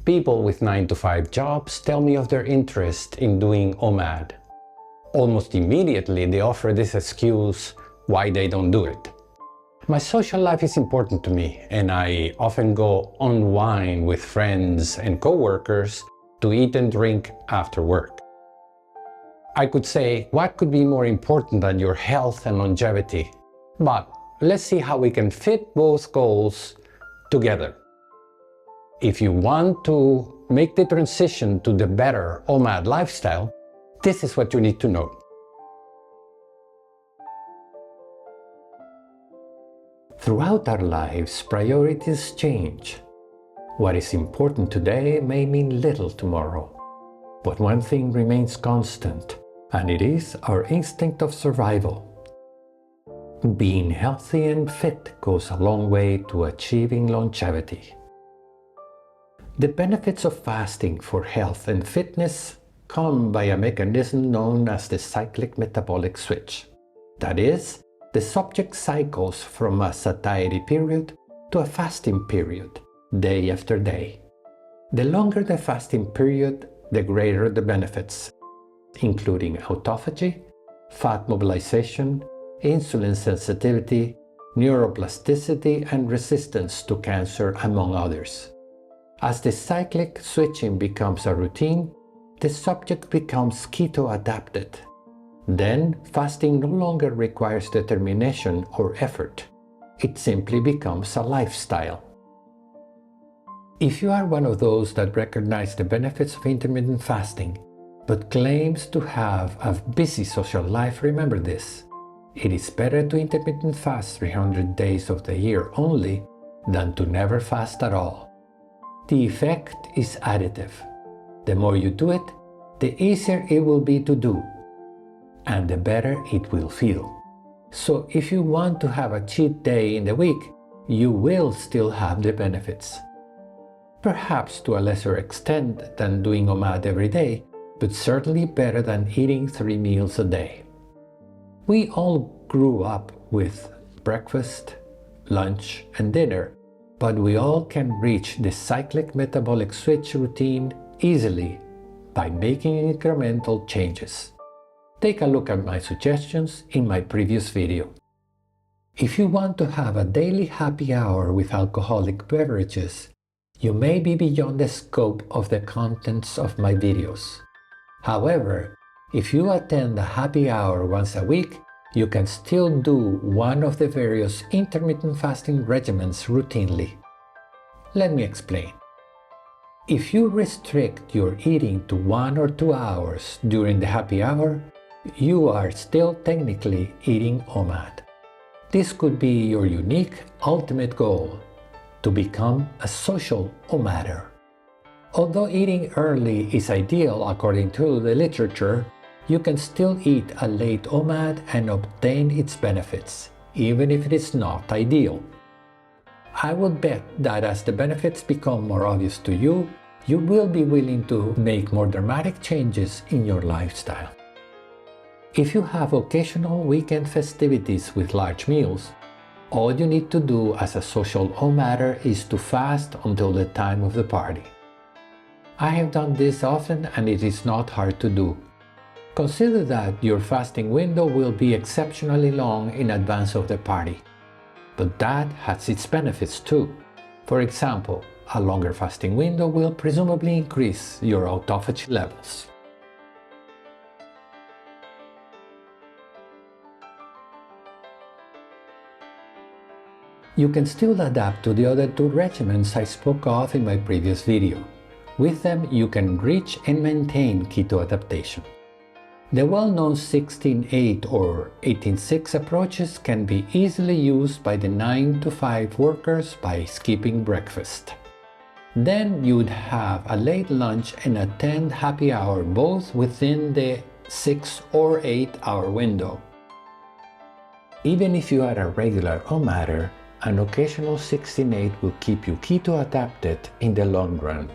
People with 9-to-5 jobs tell me of their interest in doing OMAD. Almost immediately, they offer this excuse why they don't do it. My social life is important to me, and I often go unwind with friends and coworkers to eat and drink after work. I could say, what could be more important than your health and longevity? But let's see how we can fit both goals together. If you want to make the transition to the better OMAD lifestyle, this is what you need to know. Throughout our lives, priorities change. What is important today may mean little tomorrow. But one thing remains constant, and it is our instinct of survival. Being healthy and fit goes a long way to achieving longevity. The benefits of fasting for health and fitness come by a mechanism known as the cyclic metabolic switch. That is, the subject cycles from a satiety period to a fasting period, day after day. The longer the fasting period, the greater the benefits, including autophagy, fat mobilization, insulin sensitivity, neuroplasticity, and resistance to cancer, among others. As the cyclic switching becomes a routine, the subject becomes keto-adapted. Then, fasting no longer requires determination or effort. It simply becomes a lifestyle. If you are one of those that recognize the benefits of intermittent fasting, but claims to have a busy social life, remember this. It is better to intermittent fast 300 days of the year only than to never fast at all. The effect is additive. The more you do it, the easier it will be to do, and the better it will feel. So if you want to have a cheat day in the week, you will still have the benefits. Perhaps to a lesser extent than doing OMAD every day, but certainly better than eating 3 meals a day. We all grew up with breakfast, lunch, and dinner, but we all can reach the cyclic metabolic switch routine easily by making incremental changes. Take a look at my suggestions in my previous video. If you want to have a daily happy hour with alcoholic beverages, you may be beyond the scope of the contents of my videos. However, if you attend a happy hour once a week, you can still do one of the various intermittent fasting regimens routinely. Let me explain. If you restrict your eating to 1 or 2 hours during the happy hour, you are still technically eating OMAD. This could be your unique ultimate goal, to become a social OMADer. Although eating early is ideal according to the literature, you can still eat a late OMAD and obtain its benefits, even if it is not ideal. I would bet that as the benefits become more obvious to you, you will be willing to make more dramatic changes in your lifestyle. If you have occasional weekend festivities with large meals, all you need to do as a social OMADer is to fast until the time of the party. I have done this often and it is not hard to do. Consider that your fasting window will be exceptionally long in advance of the party. But that has its benefits too. For example, a longer fasting window will presumably increase your autophagy levels. You can still adapt to the other 2 regimens I spoke of in my previous video. With them, you can reach and maintain keto adaptation. The well-known 16-8 or 18-6 approaches can be easily used by the 9-to-5 workers by skipping breakfast. Then you'd have a late lunch and attend happy hour both within the 6 or 8 hour window. Even if you are a regular OMADer, an occasional 16-8 will keep you keto adapted in the long run.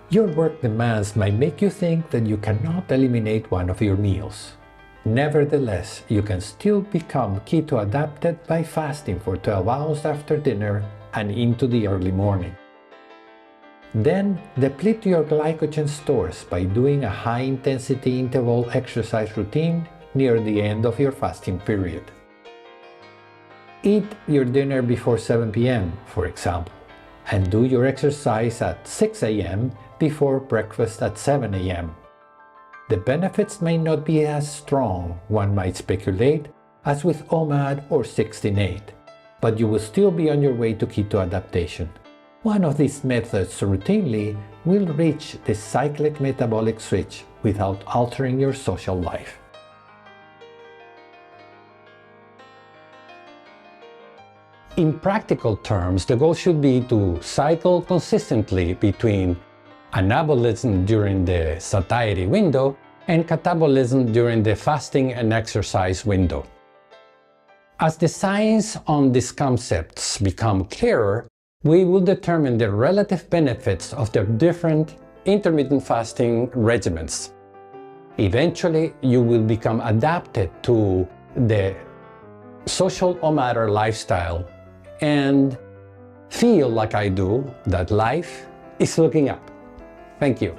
Your work demands might make you think that you cannot eliminate one of your meals. Nevertheless, you can still become keto-adapted by fasting for 12 hours after dinner and into the early morning. Then, deplete your glycogen stores by doing a high-intensity interval exercise routine near the end of your fasting period. Eat your dinner before 7 p.m., for example, and do your exercise at 6 a.m. before breakfast at 7 a.m. The benefits may not be as strong, one might speculate, as with OMAD or 16-8, but you will still be on your way to keto adaptation. One of these methods routinely will reach the cyclic metabolic switch without altering your social life. In practical terms, the goal should be to cycle consistently between anabolism during the satiety window and catabolism during the fasting and exercise window. As the science on these concepts become clearer, we will determine the relative benefits of the different intermittent fasting regimens. Eventually, you will become adapted to the Social OMADer lifestyle and feel like I do that life is looking up. Thank you.